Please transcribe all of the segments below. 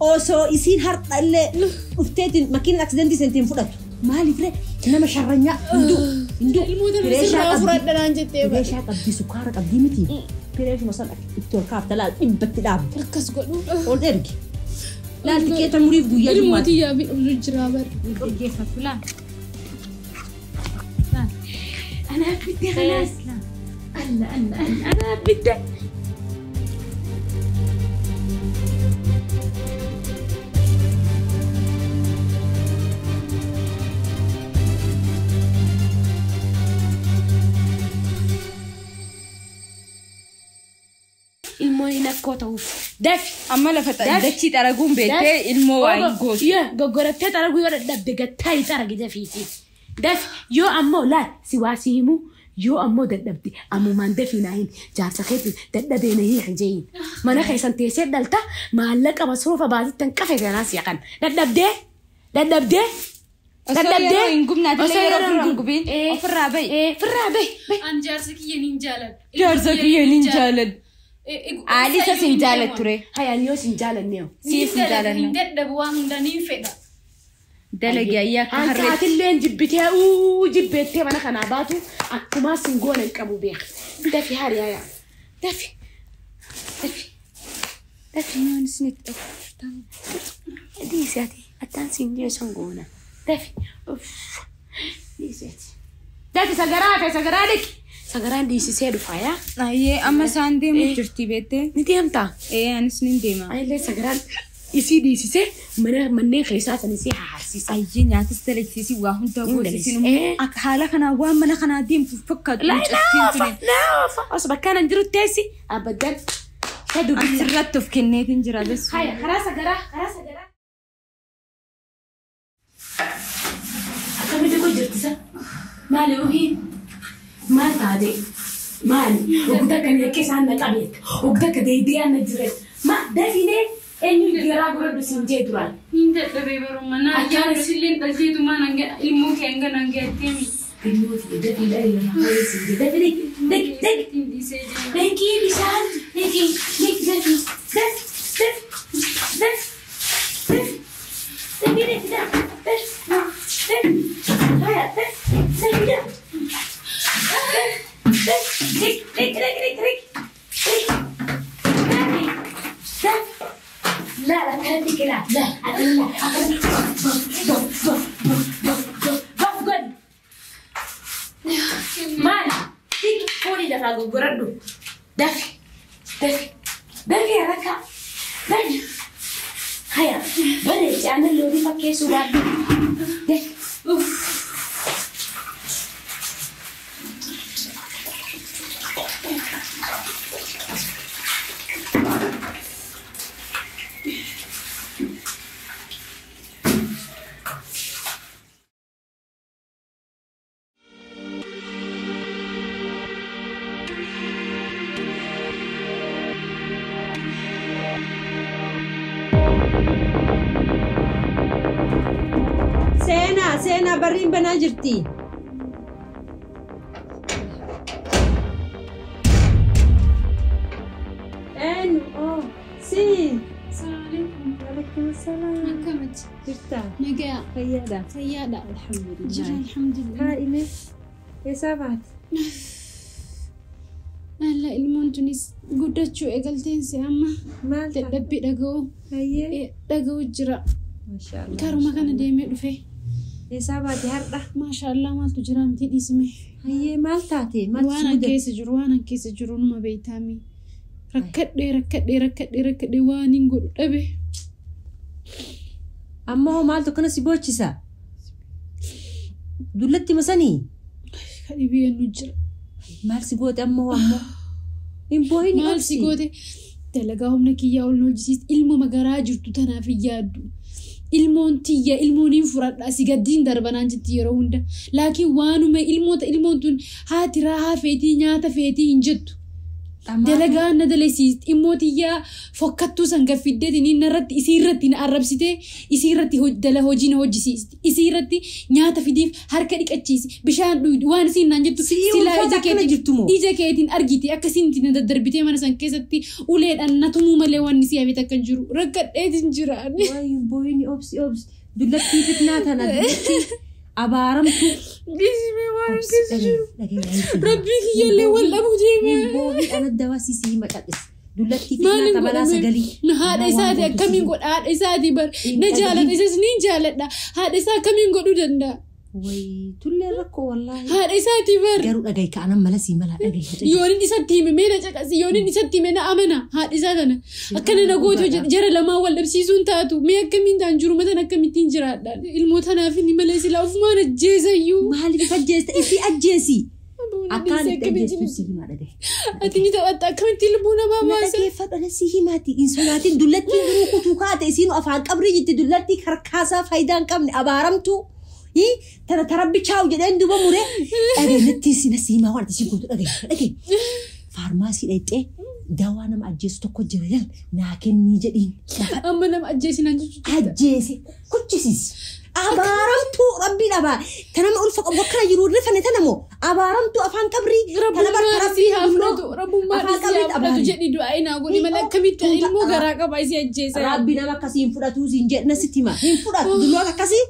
أوسو يصير هرت اللي أفتيت ماكينة أكسيدنتي سنتين فرط مالي فرق إنما شرنيا إندو الموت فرط أنا جتة ليش أقضي سكارك أقضي متي ليش مثلا الدكتور كاب تلا إبتدام ركز قولوا قول إرجع لا تكيت المريض بويا الموت يا بي أبو جرابر كيف فلان أنا بدي خلاص لا أنا بدي الموينة كوتو دافي أما لفت دتشي تراجون بيته الموعين جوش يا جوجرت تراجو يورد دبجت تاي تراجي دافيتي دافي يو أمو لا سواسيمو يو أمو دبدي أمو من دافي ناين جارس خيتي دبدي نهي حجين ما نخي سنتيسير دلتا ما لك مصروفة بعد تنكفي في ناس يقن دبدي إن قمنا تلاقي رنقبين في الرابي أن جارسك ينجالد علي سنجالد تري هيا نيو سنجالد نيو سنجالد دب وان دني فدا دلقي أياك أنت هتلين جبتها وجبتها أنا كان عباتو أكما سنقول إنك أبو بيخ دافي هاري يا دافي نيون سنت دي ساتي التانسين دي سنقونا دافي دي ساتي دافي سجرانك سجران دي سيسير فايا أيه أما ساندي مجرتي بيته ندي أمتا إيه أنا سنين ديما أي ليه سجران يسي دي سيسي من خيسات نسيها حسيس أيه نعت استلك سيسي واهم تقول سيسي أكحالك أنا وام أنا خنا ديم فكك لا أصبح كان نجرو تاسي أبدا هادو بسرت في كنيت نجرا بس هاي خلاص جرا أكمل تقول جرتسا مالي وهي ما تعدي مالي وقدك أن يكيس عنك أبيت وقدك دي أنا جريت ما ده في ده إنه يجرا قرب سنجي دران إنت تبيبر منا يا رسولين تجيد ما نجا الموت ينجا نجا تيمي الموت ده في ده اللي هو سنجي ده في ده تندي سجى نكي بيسان نكي لا هذيك لا مال تيجي فوري ده فاقو قردو دافي يا ركا دافي هيا بدي تعمل له دي فكيسو بعد دافي سينا برين بناجرتي سين السلام عليكم وعليكم السلام كمت جرتا نجا سيادة الحمد لله الحمد لله هاي يا سابات لا المونتونيس قدرتشو إقلتين سياما ما تدبي دقو هاي دقو جرا ما شاء الله كارو ما كان ديمي دفي يا سابات هردا ما شاء الله ما تجرا متي اسمي هاي مالتاتي ما وانا كيس جرو نما بيتامي ركدي وانين قول أبي أما هو مالتو كنا سيبوتشيسا دولتي مساني خليبي النجر مال سيبوت أما إن بويني مال سيبوتي تلاقاهم نكيا والنجسيس إلمو مغراجر تتنا في يادو إلمون تيا إلمون فرد أسيقدين دربان جتي يرون لكن وانو ما إلمون تون هاتي راها فيتي نياتا فيتي إنجدو dalagaa na dalesiist immootiyaa fokkattuu san gaffiddeet inni narratti isiirratti na arrabsite isiirratti dala hojii na hojjisiisti isiirratti nyaata fidiif harka dhiqachiisi bishaan dhuydu waan isiin naan jettu silaa ija keetiin argite akkasiin na daddarbitee mana san keessatti uleedhaan na tumuu malee waan isii hafeet akka jiru rakkadheetiin jiraan. Waayee booyini obsi dullattii fitnaa tana dullattii abaaramtu. Gisime waan keessa jiru. Rabbii kiyyaallee wal dhabuu deemee. Booyii ana dawasisii maqadhes. Dullattii fitnaa tabalaa sagalii. Haadha isaati akkamiin godha haadha isaati bar na jaaladha isas niin jaaladha haadha isaa akkamiin godhuu danda'a. Wayii tullee rakkoo wallaahi. Haadha isaati bar. Garuu dhagahi ka'anan malasii mala dhagahi. Yoonin isatti hime meena caqasi yoonin isatti hime na amana haadha isaa kana akkana na gootu jara lamaa wal dhabsiisuun taatu mee akkamiin ta'an jiru matan akkamittiin jiraadhaan ilmoo tanaaf inni malee silaa ofumaan ajjeesayyuu. Maaliif ajjeesta ifi ajjeesi. Akkaan itti ajjeestu si himaa dhagahi. Ati ni taphatta akkamitti lubbuu namaa baasa. Na dhageeffadha si himaati insonaatiin dullattiin duruu kutuu kaate isiinu afaan qabrii jetti dullattii karkaasaa faayidaa hin qabne abaaramtu. Tana tarabbichaa'u jedheen duba mure dhageenyatti sina siimaa waan isin gootu dhagee faarmaasii dhaqxee dawaa nama ajjeesu tokko jira jedhan naa kennii jedhiin. Amma nama ajjeesinaan jechuudha. Ajjeese kuchisiis abaaramtuu rabbii dhabaa tanama ulfa qabu akkana jiru rifane tanamoo abaaramtuu afaan qabrii tana barka rabbii haafudhatu rabbummaa dhisii haafudhatu jedhi du'aa inaa godhi malee akkamitti ilmoo garaa qaba isii ajjeesa. Rabbii nama akkasii hin fudhatu siin jedhna sitti hima hin fudhatu dulloota akkasii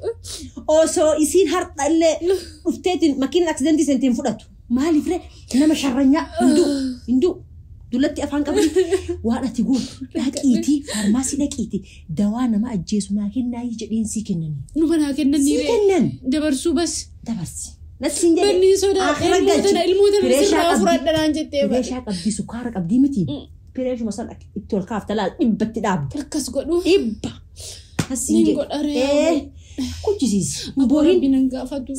osoo isiin har'allee dhufteetiin makiinaan aksidentii sentiin fudhatu maaliif ree nama sharranyaa hinduu. Dulatti afaan qabri waan ati gootu dhaqiitii faarmaasii dhaqiitii dawaa nama ajjeesu naa kennaa jedhiin sii kennanii. Numa naa kennanii ree. Sii kennan. Dabarsuu bas. Dabarsi. Nasiin jedhee. Banni sodaa ilmoo tana sirraa fudhadhanaan jettee bara. Pireeshaa qabdii sukkaara qabdii miti. Pireeshuma san itti ol kaafta laal dhibbatti dhaabu. Akkas godhu. Dhibba. Nasiin jedhee. Niin godha ree. Kuchisiis. Rabbi nan gaafatu.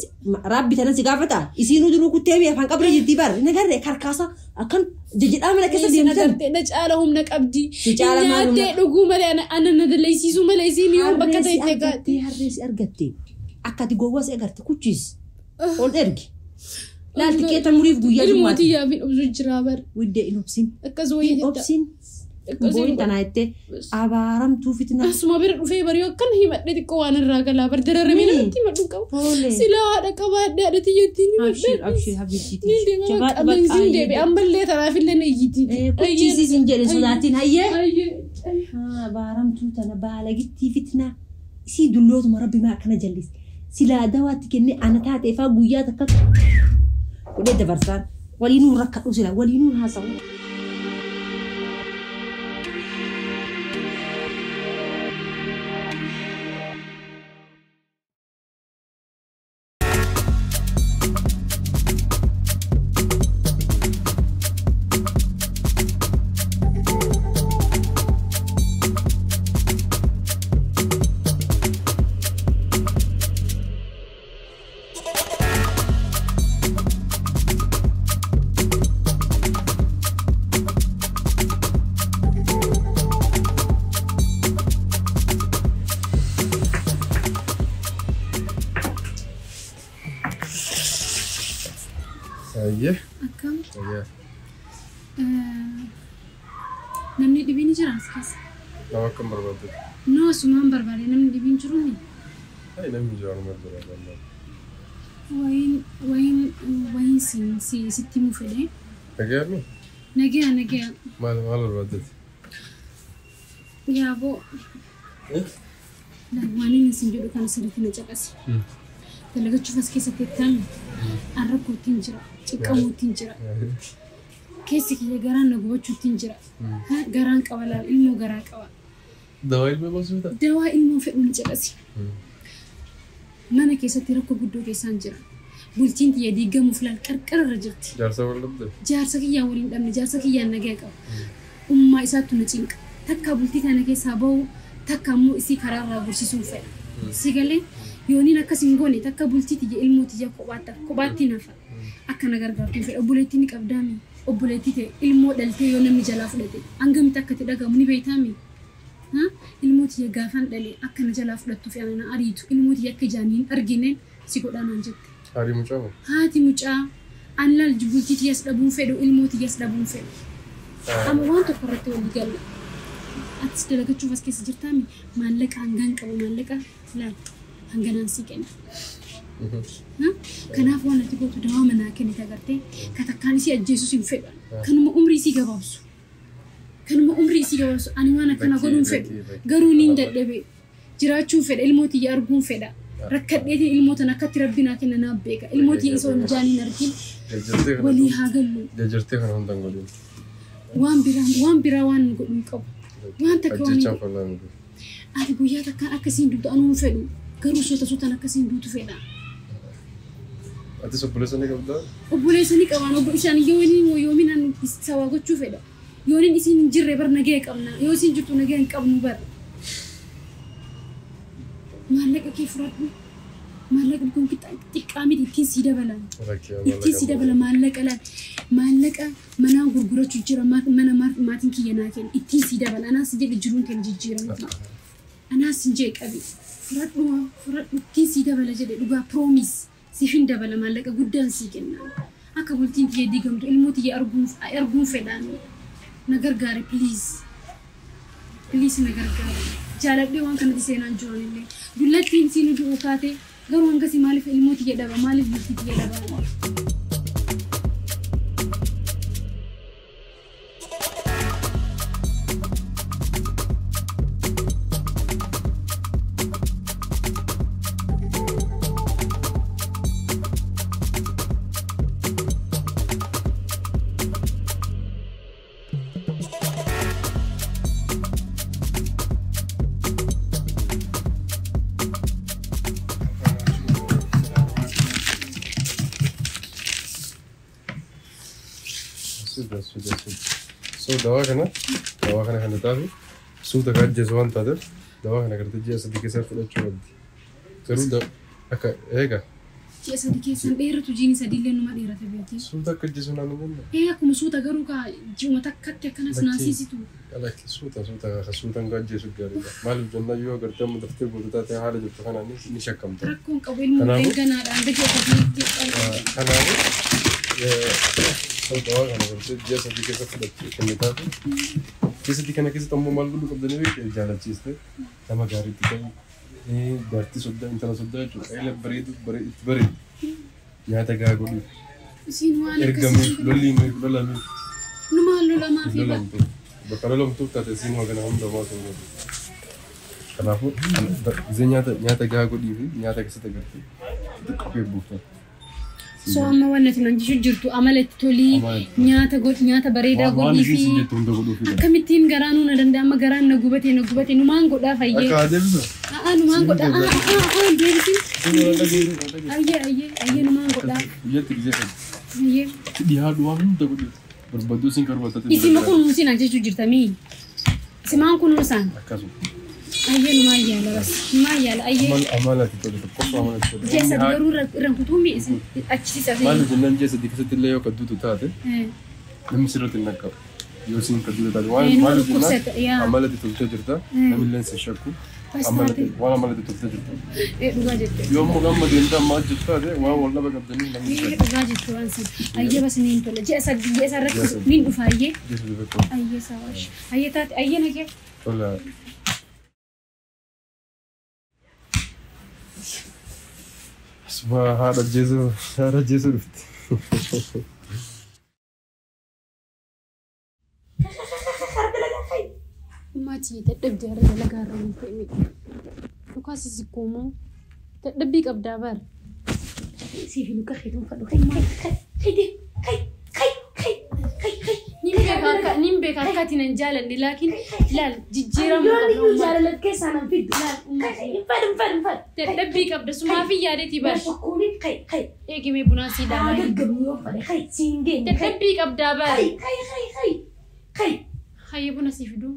Rabbi tanan si gaafata. Isiinuu duruu kuttee biyya afaan qabri jirti bar. Nagarree karkaasa akkan jijjiidhaa mana keessa deemtan. Na caala humna qabdi. Nyaattee dhuguu malee ana na dallaysiisuu malee isiin yoo bakka ta'e gaatti. Harreesi argatte. Akkati gowwaas agarte kuchis. Ol ergi. Laalti keeta muriif guyyaa dhumaati. Ilmootii yaafin obsu jiraa bar. Widdee in obsin. Akkas wayii jetta. Obsin. Booni tanaa jettee abaaramtuu fitnaa. Asuma bira dhufee bari akkana himadhe xiqqoo waan irraa galaa bar dararamee namatti himadhu qabu. Silaa haadha qabaadde haadha tiyyattiin himadhe. Abshir habibtiiti. Ni deema qabeessiin deebi'e ammallee tanaafillee na iyyiti. Kuchisiisin jedhe sodaatiin hayyee. Abaaramtuu tana baalagittii fitnaa. Isii dullootuma rabbi maa akkana jallis. Silaa dawaatti kennee ana taateefaa guyyaa takka godhee dabarsaan waliinuu rakkadhu silaa waliinuu haasa'u. Akkam. Namni dhibiin jira as keessa. Nama akkam barbaadde? Noo asumaan barbaade namni dhibiin jiru ni. Ay namni jira nama barbaadde. Wayin sitti mu fedhe. Nageerni? Nageera. Maal barbaadde? Yaaboo. Waan isin jedhu kan sirriitti na caqasi. Dalagachuuf as keessatti eeggan arrakkootiin jira. Ciqqamuutiin jira. Keessi kiyya garaan na gubachuutiin jira. Garaan qaba laal ilmoo garaa qaba. Dawaa ilmoo gosuuta? Dawaa ilmoo fedhuun jedhasi. Mana keessatti rakkoo guddoo keessaan jira. Bultiin kiyya diigamuuf laal qarqararra jirti. Jaarsa wal dhabde? Jaarsa kiyyaa waliin dhabne jaarsa kiyyaan nagaa qaba. Ummaa isaattu na cinqa. Takka bultii kana keessaa bahu takka ammoo isii karaarraa gursisuun fedha. Sigalee yooniin akkas hin goone takka bultii tiyya ilmoo tiyya kophaatti nafa. Akkana gargaartuu fedha obboleettii ni qabdaami. Obboleettii ta'e ilmoo dhaltee yoo namni jalaa fudhate hangamitti akkatti dhagamu ni beektaami. Ilmoo tiyya gaafan dhalee akkana jalaa fudhattuuf ana ariitu ilmoo tiyya akka jaaniin argineen si godhanaan jette. Haati mucaa moo? Haati mucaa an laal bultii tiyyas dhabuun fedhu ilmoo tiyyas dhabuun fedhu. Amma waan tokko irratti walii galu. Atis dalagachuuf as keessa jirtaami maallaqa hangaan qabu maallaqa laal hanganaan sii kenna. Kanaaf waan ati gootu dawaa manaa kennite agartee katakkaan isii ajjeesus hin fedha. Kanuma umrii isii gabaabsu. Ani waan akkana godhuun fedhu. Garuu niin dadhabee jiraachuun fedha ilmootii arguun fedha. Rakkadheetiin ilmootan akkatti rabbinaa kenna naaf beeka. Ilmootii isa jaaniin argin walii haa gallu. Jajjartee kana hundaan godhin. Waan biraa waan godhuun qabu. Waan takka waan Ajjechaan fallaan godhin. ati guyyaa takkaan akkasiin duutu anuun fedhu. Garuu sotaan akkasiin duutu fedha. Ati obboleessa ni qabdaa? Obboleessa ni qabaan isaan yoomiin an sawaa gochuu fedha. Yooniin isiin hin jirre bar nagee qabna. Yoo isiin jirtu nagee hin qabnu bar. Maallaqa kee fudhadhu. Maallaqa kun xiqqaa miti ittiin sii dabalan. Ittiin sii dabala maallaqa laal. Maallaqa manaa gurgurachuu jira mana maatiin kiyya naa kenna. Ittiin sii dabala. Anaas jedhe jiruun kenna jijjiiramuti. Anaas hin jee qabi. Fudhadhu ittiin sii dabala jedhe dhugaa piroomis. Siifin dabala maallaqa guddaan sii kenna. Akka bultiin kiyya diigamtu ilmooti arguun fedhaan. Na gargaari please. Please na gargaari. Jaaladhee waan kanatti seenaan jiran illee. Dullattiin siin du'uu kaate garuu hangasii maaliif ilmooti jedhaba maaliif bultii jedhaba. So dawaa kana kan taatu suuta kaajjees waan taateef dawaa kana gartee ji'a sadii keessa fudhachuu qabdi. Garuu akka eega. Ji'a sadii keessan dheeratu jiini sadiillee numa dheerata beekti. Suuta akka ajjeesu naannoo jenna. Akkuma suuta garuu ji'uma takkatti akkanas naasisitu. Alakki suuta nga ajjeesu gaariidha. Maaliif jennaan yoo gartee amma daftee gootu taate haala jirtu kanaan ni shakkamta. Rakkoon qabu ilmoo eegganaadhaan gadi akkasitti. Kanaafuu dawaa kana gartee ji'a sadii keessa fudhachuu kan taatu. Keessatti kana keessatti ammoo maal godhuu qabdanii beekee jaalachiiste nama gaariitti ta'u dubartii soddaa intala soddaa jechuudha. Eela bareedu itti bareedu nyaata gahaa godhuuf. Isiin waan Ergamee lolamiif. Numaan lolamaa fi Lolamtu. Bakka lolamtuuf taate isiin waa kana hunda maa ta'uu godhu. Kanaafuu nyaata gahaa godhii fi nyaata keessatti agartee xiqqoo eebbuufta. So amma waan natti nan jechuu jirtu amalatti tolii nyaata bareedaa godhii fi akkamittiin garaan na danda'a amma garaan na gubate numaan godhaa fayyee. Akka adeemsa. Numaan godhaa deebisin. Ayyee numaan godhaa. Biyyatti gisee fayyadu. Ayyee. Dhiyaadhu waan hunda godhu barbaaduu siin karbaatatti. Isima kunuunsin jechuu jirtamii. Isimaan kunuunsaan. Akkasuma. Ayyee numaan yaala bas. Numaan yaala ayyee. Amalatti tolu qofa amalatti tolu. Jeessa garuu rankutuumi achisiisa. Maal jennaan jeessa keessatti illee yoo kadduutu taate namni sirriitti hin dhaqqabu. Yoo siin kadduutu taate maal jennaan amalatti toltee jirta namillee si shakku waan amalatti toltee jirta. Dhugaa jettee. Yoo immoo gamma deemtaa maal jettu taate waan wal dhaba qabdanii namni shakku. Dhugaa jettu waan san. Ayyee bas niin tola. Jeessa irratti niin dhufa ayyee. Ayyee sawaash. Ayyee taate ayyee nagee. Tola. Asuma haadha jeesuu dhufti. Maatii dadhabdee har'a dalagaa irra hin fe'e. Dhukaas sikkoomoo dadhabbii qabdaa bar. Siif nu kakheetu fadhu. Nin beeka akkaatiin hin jaalanne laakiin laal jijjiiramu Yooni qabna. jaalala keessaa nan fiddu. Fadhu. Dadhabbii qabda sumaafii yaadeetii bar. Bakkuuni kai. Eegimee bunaa sii Haa daamaa. gaggabu yoo fadhe kai siin geenye. Dadhabbii qabdaa bar. Kai. Hayyee buna sii fiduu.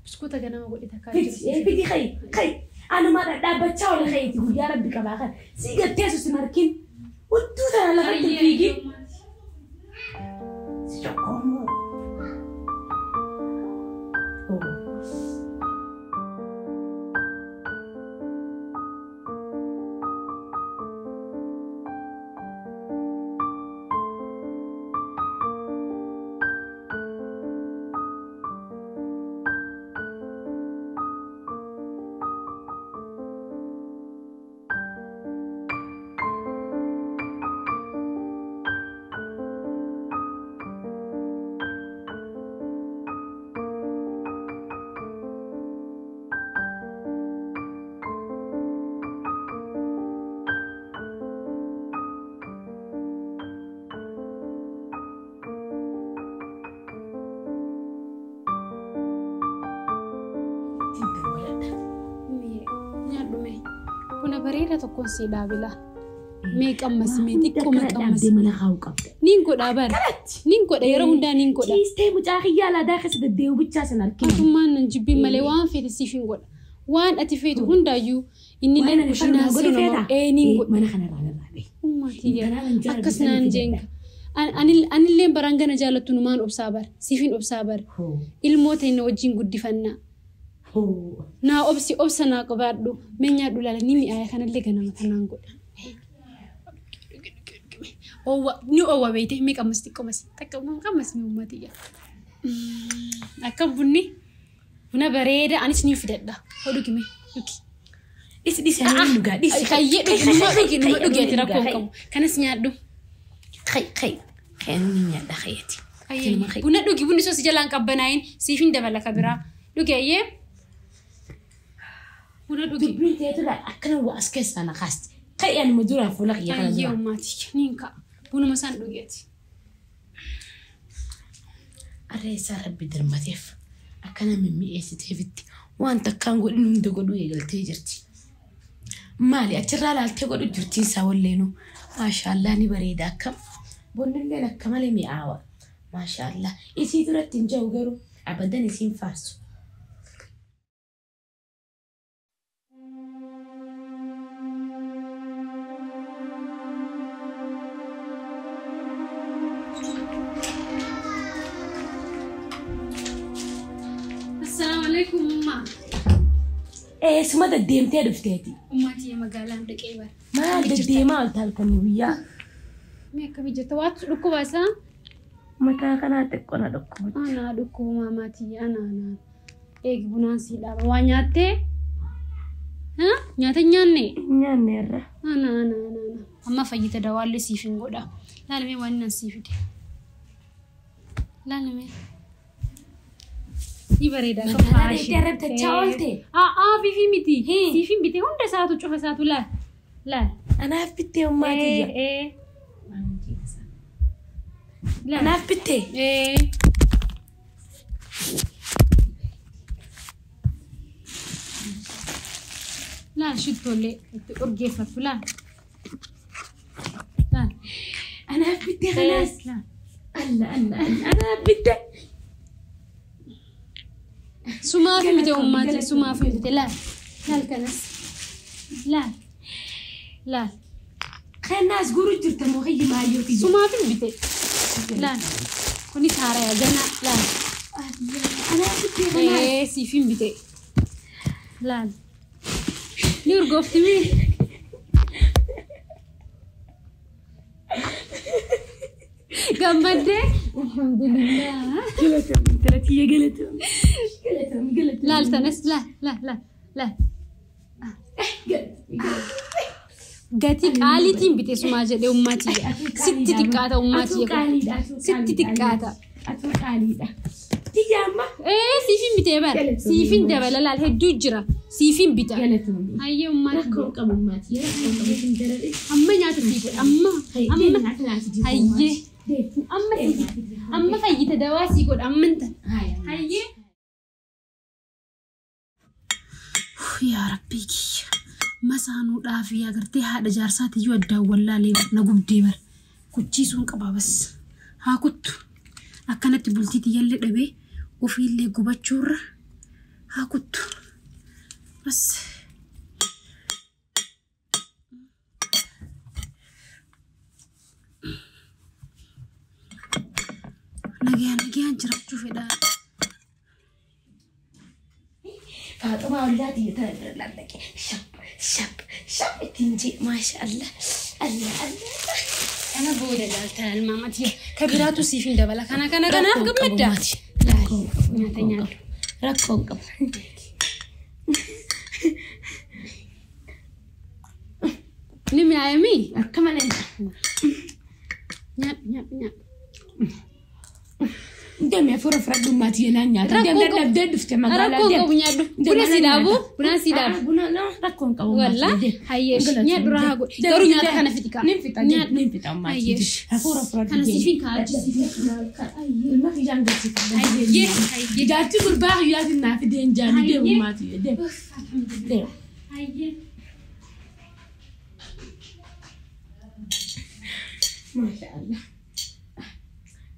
Biskuuta ganama godhe takkaa Fidi kai. Anuma dhaabbachaa oola kaiti guyyaa rabbi qabaa kan. Si gatteessu si markin. Hudduu tana lafatti fiigi. Si tokkoomoo. buna bareeda tokkoon si dhaabila. Meeqa ammas meexiqqoo meeqa ammas. Mana haa qabda. Nin godha bar. Nin godha yeroo hundaa nin godha. Ciistee mucaa kiyyaa laadaa keessa deddeebi'u bichaa san argina. Atummaan nan jibbii malee waan feete siif hin godha. Waan ati feetu hundaayyuu inni illee kushiinaa seenuma. Nin godha. Mana kanarraa narraa Ummati akkas naan jeenga. Anillee baraan gana jaalattu numaan obsaa bar. Siifin obsaa bar. Ilmoota inni wajjin guddifannaa. Naa obsa naa qabaadhu. Meenyaadhu laala ni mi'aaya kanallee ganama kanaan godha. Ni owa beete meeqa ammas xiqqoo mas takka ammas mi ummati ya akka buna bareeda anis ni fidadha hodhu kime yuki is dhugaa kayye dhugaa ati rakkoo qabu kanas nyaadhu kan ni nyaadha khayyati buna dhugi bunni soos jalaan qabbanaayin siifin dabala kabiraa dhugeeyye buna dhugi teetu akkana waa as keessaa na kaasti kayyaan mudura fuula kiyya kana ayyo ummati ninka buna masaan dhugeeti arreessaa rabbi darmateef akkana mimmi'eessiteefitti waan takkaan godhin hunda godhuu eegaltee jirti. Maali achirraa laaltee godhu jirtiin isaa walleenuu maashaallah ni bareeda akkam bonnillee akka malee mi'aawa maashaallah isii duratti hin jiru garuu abadan isiin faarsu. Suma deddeemtee dhufteeti. Ummati magaalaan dhaqee bara. Maal deddeemaa ol taalfanii guyyaa? Mee akkami jirta waatu dhukkuba isaa? Mataa kanaa xiqqoo na dhukkuba. Ana dhukkuba maamaatii ana. Eegi bunaan sii dhaaba. Waa nyaattee? Nyaata nyaanne? Nyaanneerra. Ana. Amma fayyita dawaallee siif hin godha. Laalamee waan nan siif fide. Laalamee. Ni bareeda kan faashii. Darabta chaalte. Fifi miti. Fifi miti hunda saatu cufa saatu laal. Anaaf bittee ummaatii. Anaaf bittee. Laal shittoolee itti urgeeffatu laal. Anaaf bittee kanaas. Alla. Anaaf bittee. Sumaaf mite ummati sumaaf mite laal kanas laal kanaas guru jirta moo hayyi maayyoo fi sumaaf mite laal kuni taaraya gana laal ana bitte siifin bite laal ni urgoofti mi gammadde alhamdulillah galatam laal tanas laal gati qaalitiin bite sumaa jedhe ummati sitti xiqqaata ummati sitti xiqqaata atu qaaliidha tiyyaama siifin bitee bara siifin dabala laal hedduu jira siifin bita hayyee ummati rakkoo qabu ummati amma nyaata siifin amma hayyee amma fayyita dawaa sii godha ammantan hayyee yaa rabbii kiyya masaanuudhaaf yaa gartee haadha jaarsaatiyyuu addaan wallaalee na gubdee bara kuchiisuun qabaa bas haa kuttu akkanatti bultiiti yallee dhabee ofiillee gubachuurra haa kuttu bas nagayaan jiraachuu fedhaa فاطمة أولادي يتردد لك شاب تنجي ما شاء الله الله أنا بقول لك المامتي كبيرات وسيفين دبلا كنا أفقد مدة لا نعتني ركون قب نمي عيمي كمان أنت نعم دم يا فرف ردوا ما تينانيا دم دم في مقالة ركون قبنيادو بنا سيدابو بنا لا ركون قبو والله هيش نيادو راها قرو نيادو كان فتكا نفتا ما تيجي فرف ردوا أنا سيفين كاج ما في جانب سيفين هيا جاتي بالباغ يادي النافدين جاني دم ما تيجي دم هيا ما شاء الله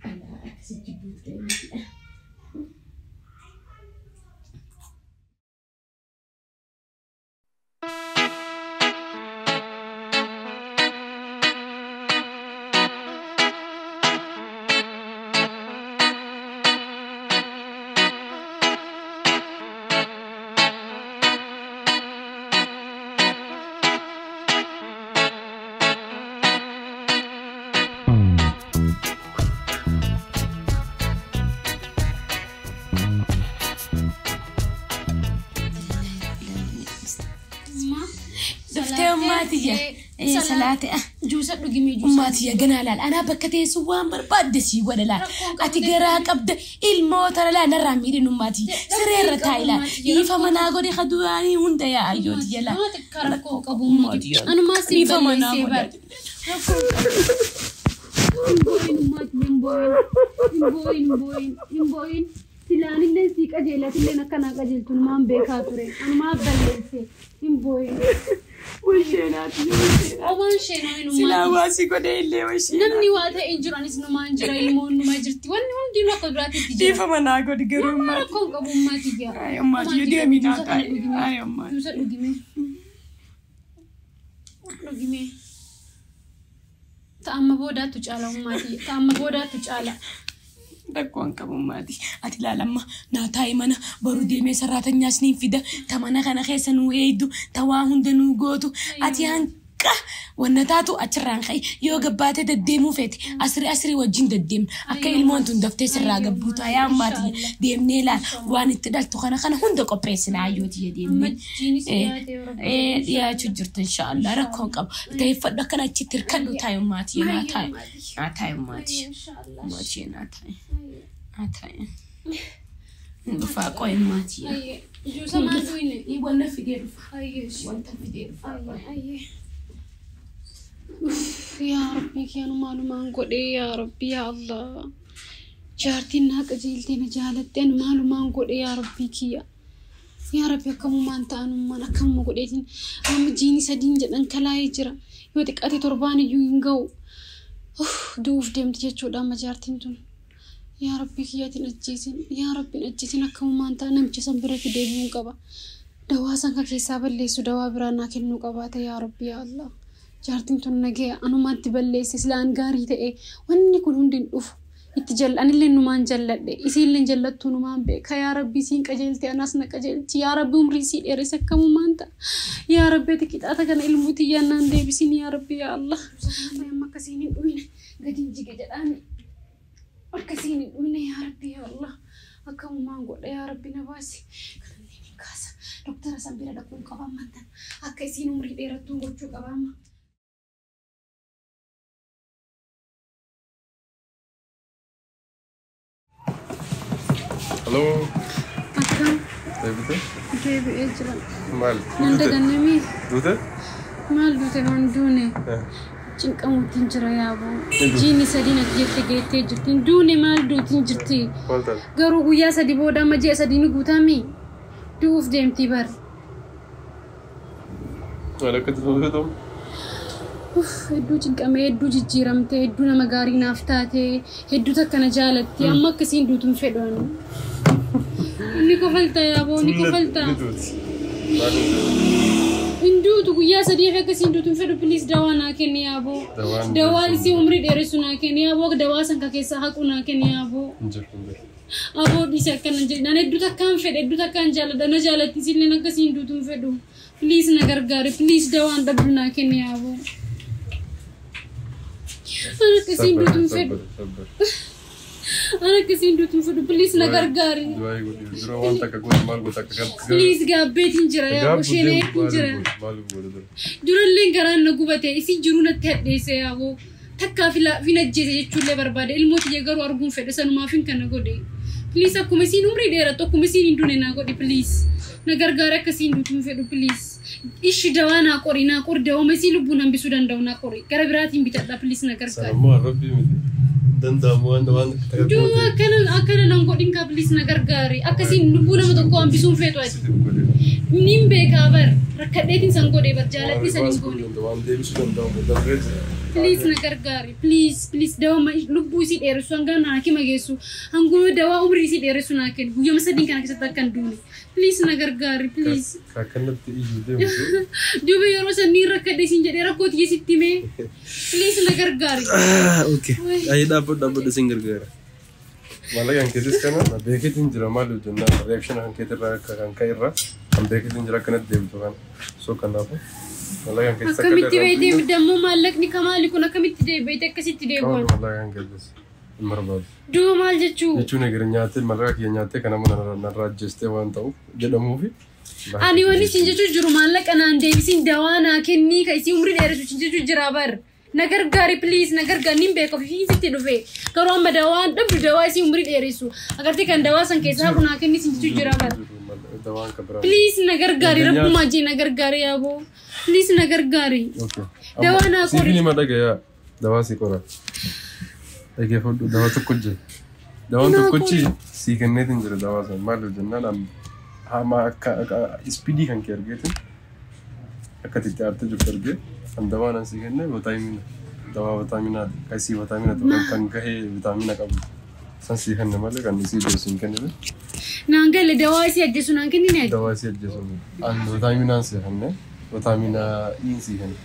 أنا سجبت كده يا سلاتي جوسة رجيمي جوسة أماتي يا جنالال أنا بكتي سوام بربادسي ولا لا أتجرأك أبدا الموت لا نرى ميرين أماتي سرير تايلا يفهمنا قولي خدواني هندا يا أيوتي يلا ما تكركو كابوماتي أنا ما سيب يفهمنا قولي Silani dan si kajela silena kana kajel tun mam be khature an ma ballense imboy وشيناتي oman shena inu سلا واسي قولي اللي وشينا namni wata injuranis no manjira ilmo no majirti wanni hundi no qabrati tijja يفهمنا قولي قروما kon qabummati ja أي أماتي يدي أمينا تاي أي أماتي jusa dugime ta'amma boda tu cala ummati ta'amma boda tu cala Rakkoon qabu maati. Ati laalamma naataa mana baruu deemee saraatanyaa isniin fida. Tamana kana keessa nuu eeydu. Tawaa hunda nuu gootu. Ati hanqa wanna taatu achirraan ka'e yoo gabbaatee deddeemuu feete asrii wajjin deddeemna. Akka ilmoon tun daftee sirraa gabbuutu ayaa maati deemnee laal waan itti dhaltu kana hunda qopheessina ayyooti deemnee. Dhiyaachuu jirtu inshaallah rakkoon qabu. Ta'eeffadhu akkana achitti hirkadhu taayuu maati naa taayuu maati. Maati naa taayuu. Ataya. Nufako emati. Aye. Jusa manduine. Iwana fidel. Aye. Wanta fidel. Aye. Ya Rabbi kiyanu malumaan godhe ya Rabbi ya Allah. Jaartiin naa qajeeltee na jaalatteen malumaan godhe ya Rabbi kiyya. Ya Rabbi akkamumaan ta'anummaan akkamuma godheetiin amma jiini sadiin jedhan kalaa'ee jira. Yoo xiqqaate torbaan iyyuu hin ga'u. Du'uuf deemti jechuudha amma jaartiin tun. يا ربي كياتي نجيسين يا ربي نجيسين أكمل أنت أنا مجسم برا في ديبون كبا دواسا كيساب اللي سدوا برانا كنو كبا يا ربي يا الله جارتين تنجي أنا ما تبلي سلان غاري تأي واني كل هندين أوف يتجل أنا اللي نمان جلد إسي اللي جلد تنمان بك يا ربي سين كجلتي أنا سنا كجلتي يا ربي مريسي إرسك كم أنت يا ربي تكيد أتكن الموتي يا ناندي بسين يا ربي يا الله يا ما كسيني وين قديم جي جداني أكسيني وين يا ربي يا الله أكم ما نقول يا ربي نباسي كلني من كاسة دكتور سامبيرا دكتور كبام مانتن أكسيني مريض إيرتون قلتو كبام Hello. أكم Dute? كيف إجرا Mal. نندقنمي Dute? مال دوتي هندوني cinqamu tinjira yaabo jiini sadina jette jirtin duune maal duutin jirti garuu guyyaa sadi booda amma ji'a sadii ni guutami duuf deemti bar Wala ka tufafeetom? hedduu cinqamee hedduu jijjiiramte hedduu nama gaarii naaf taate hedduu takka na jaalatti amma akkasiin duutun fedhan ni kofalta yaabo ni kofalta Hindu tu guyyaa sadii fi akkasiin duutun fedhu please dawaa naa kenni yaabo dawaa isii umrii dheeressu naa kenni yaaboo dawaa sanka keessaa haqu naa kenni yaaboo aboo dhiise akkana jedhi naan hedduu takkaan fedhe hedduu takkaan jaalladha na jaalatti isilleen akkasiin duutun fedhu please na gargaari please dawaan dhabdu naa kenni yaaboo ana akkasiin duutun fedhu ana akkasiin duutun fedhu please na gargaari please gaabbeetiin jira yaaboo sheeneetiin jira duralleen garaan na gubate isii jiruu natti hadheesse yaaboo takkaa fi najjeese jechuullee barbaade ilmooti garuu arguun fedhe sanumaafin kana godhe please akkuma isiin umrii dheerattu akkuma isiin hin duune naa godhe please na gargaari akkasiin duutun fedhu please ishi dawaa naa qori dawooma isii lubbuun hambisuu danda'u naa qori gara biraatiin bitadha please na gargaari Dua akana nan godin ka please na gargaari akkasiin lubbuu nama tokko hambisuun feetu ati nimbe ka bar rakkadheetiin san godhee barjaaladhi san hin goone. Waan deebisuu danda'amu darbeeti. Please na gargaari. Please dawaa lubbuu isii dheeressu hanga haakima geessu. Hanguma dawaa umrii isii dheeressu naa kennu. Guyyama sadiin kana keessatti akka hin duune. Please na gargaari. Please. Kakkanatti iyyuu deemtu. Duuba yeroo sanii rakkadhe isin jedhee rakkoo tiyya sitti himee. Please na gargaari. Okay. Ayi dhaabbadhu sin gargaara. Mallaqa kan keessas kana beeketiin jira maal hojjennaan reaction kan keetirraa kan ka'irraa kan beeketiin jira akkanatti deemtu kan so kanaafuu mallaqa kan keessas akkamitti beeytee dammoo maallaqni kamaali kun akkamitti beeytee akkasitti deebi'an mallaqa kan keessas hin barbaadu. Duuba maal jechuun egaa nyaattee mallaqa kiyya nyaattee kan amma narraa ajjeestee waan ta'uuf jedhamuufi. Ani waan isin jechuun jiru maallaqa naan deebisiin dawaa naa kennii ka isii umrii dheeressu isin jechuun jira bar. Nagargaari please nagargaari nin beeko fiisitti dhufe garuu amma dawaan dhabdu dawaa isii umrii dheeressu agartee kan dawaa san keessaa kun haa kenni isin jechuun jira bar. Please nagargaari rabbuma jee nagargaari yaaboo please nagargaari. Dawaa naa qori. Siifini ma dhagayaa dawaa si qora. Dhageeffadhu dawaa tokko jira. Dawaan tokkochi sii kenneetiin jira dawaa san maal hojjennaan amma akka ispiidii kan kee argeetin akka itti aartee jirtu argee. Dawaan an sii kenne vitaamina dawaa vitaamina kasii vitaamina tokko kan gahee vitaamina qabu san sii kenne malee kan isii jiru siin kenne. Naan galle dawaa isii ajjeesu naan kennine. Dawaa isii ajjeesu an vitaaminaan sii kenne vitaamina iin sii kenne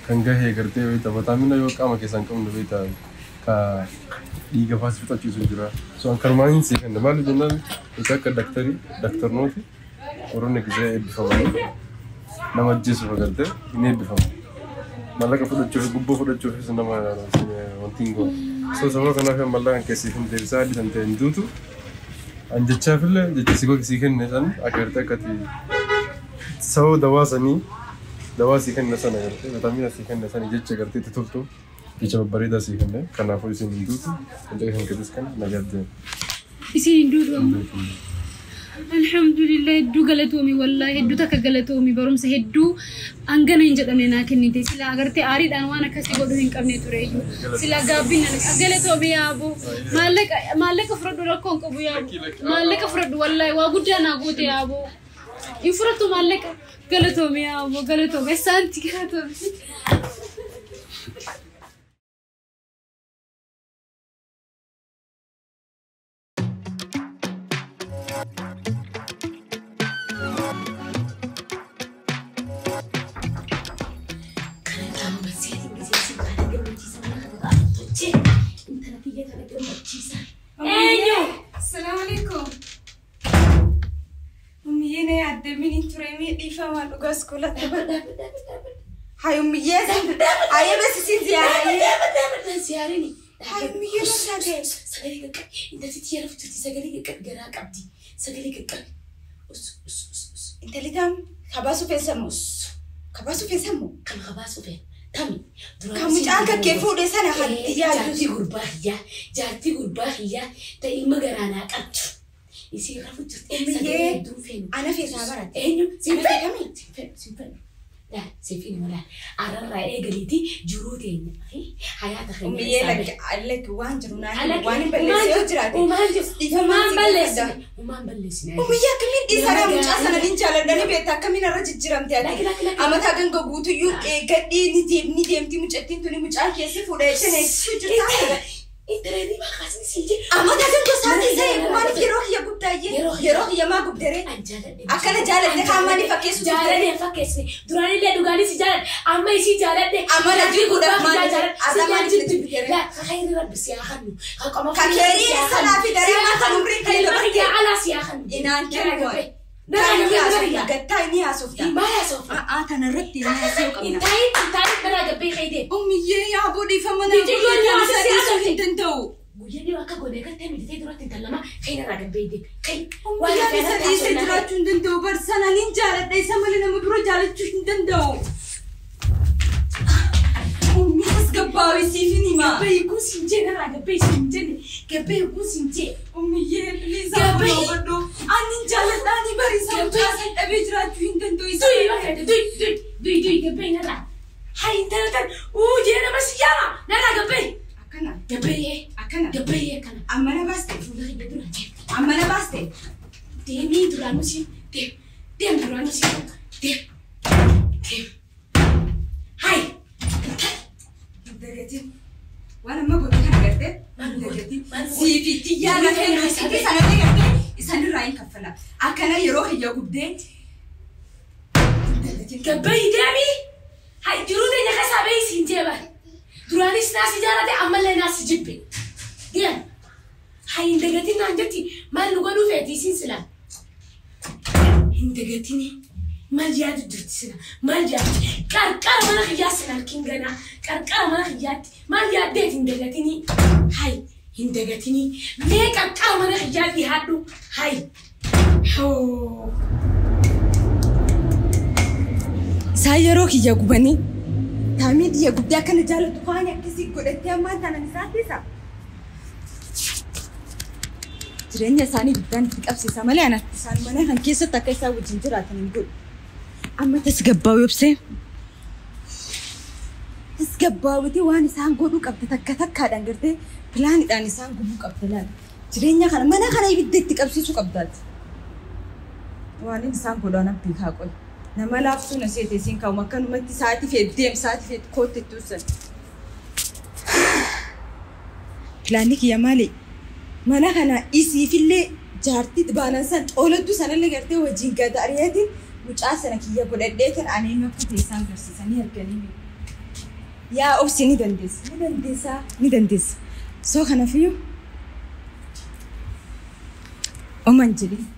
kan gahee gartee wayita vitaamina yoo qaama keessan qabnu wayita ka dhiiga faas fixachiisu jira. So an karmaan sii kenne maal jennaan isa akka daktarnooti warroonni gisee eebbifamanii nama ajjeesuuf agartee hin eebbifamu. Mallaqa fudhachuuf gubboo fudhachuufis nama wanti hin goone. So sababa kanaaf mallaqa keessi hin deebisaa adii kan ta'e hin duutu. An jechaafillee jecha sii kenne san agartee akkati sababa dawaa sii kenne sana agartee vitaamina sii kenne sana jecha agartee itti toltu jecha babbareedaa sii kenne kanaafuu isin hin duutu wanti kan keessas kana nagaddee. Isin hin duutu amma. Alhamdulillah hedduu galatoomii wallahi hedduu takka galatoomii barumsa hedduu hangana hin jedhamne naa kennite sila agartee aariidhaan waan akkasii godhuu hin qabne tureeyyuu sila gaabbiin galatoomii yaaboo maallaqa fudhadhu rakkoo hin qabu yaaboo maallaqa fudhadhu wallahi waa guddaa naa goote yaaboo hin fudhattu maallaqa galatoomii yaaboo galatoomii saanti galatoomii. Hai ummiye aye bas sin ziyarini hai ummiye sage sagale ka inta tiyara futi sagale ka gara qabdi sagale ka inta litam khabasu fesamu kan khabasu fe tami kamu jangan ke fude sana hadiya jarti gurbahiya ta ilma garana qabtu isi rafuti ummiye ana fesa barat enyu sinfe لا سيفين ولا أرى إيجاليتي جرودين حياة خير أمي لك وانجرونا وان بلسي وجراتي وما بلسنا أمي يا كمين دي سارة مجاسنا لينجالا دني بيتا كمين الرجل جرام تاني أما تاعن قبوتو يو كدي نديم تي مجتين توني مجاك يسيف ولا شيء شجرة إنترني ما خاسين سيجي أما تاعن قصاتي زي ما نفيروح يا قبتاي يروح يا ما قبتري أكنا جالد ده كمان يفكس جالد يفكس دراني اللي دوغاني سجالد أما يسي جالد أما نجيب قدام ما جالد أزمان جالد لا خير رب سياخنو كثيرين سلا في دريم ما خنوبرين كيلو يا على سياخنو إنان كيلو نرى قتايني يا صوفيا ما يا صوفيا تنردي يا صوفيا انتي بلا قبي خيدي أمي يا بودي فمنا تنتو ويلي واكا غودي كتي ميدتي دروت تنتلما خينا راغ بيدي كاي ولا بس دي سدرات تنتو برسنا نينجالت دي سملنا مبرو جالت تنتو أمي بس قباوي سيفيني ما بيكون سنجي راغ بي سنجي كبيكون سنجي أمي بليز قبي بدو أني جالت أني بريسا جاسن أبي جرات تنتو دوي واكا دوي كبي نرا هاي انتلتن وجينا بس ياما نرا قبي أكنا قبي كنا أمنا باستي ديمي درانوسي ديم درانوسي في تيانا كانوا يسدي سنة لقيت يسند راين كفلا أكنا يروح يجودي كبي دامي هاي جرودي نخسا بيسين جبل دراني سناسي جارتي عمل ناس جبي ديان هاي اندقتي نانجتي ما نقولوا فيتي سنسلا اندقتيني ما جاد درتسنا ما جاد كار ما خياسنا الكينغنا كار ما خيات ما جادت اندقتيني هاي اندقتيني ليه كار ما خياتي هادو هاي هو سايروك يا جوباني تاميد يا جوبدا كان جالو تقاني كسي قدتي ما أنا نساتي سا تريني ساني بدان تكابسي سامالي أنا سان منا هن كيسة تكيسة وجنجرات نقول أما تسقبوا يبسي تسقبوا تي واني سان قولوك أبدا تكتك دانغرتي بلاني داني سان قولوك أبدلان تريني خان منا خان يبدك تكابسي سوق أبدات واني سان قولونا بيخاقول nama laafsu na seete siin kaa'u akkanumatti sa'aatii fi deemsaati fi kootti tuusan. Pilaanii kiyya maali? Mana kana isiifillee jaartii baanan san oolottu sanallee gartee wajjin gada ari'atiin mucaa sana kiyya godhadheetiin ani makka teessaan barsiisanii arganii. Yaa obsi ni dandeessa. Soo kanafiyyuu oman jedhee.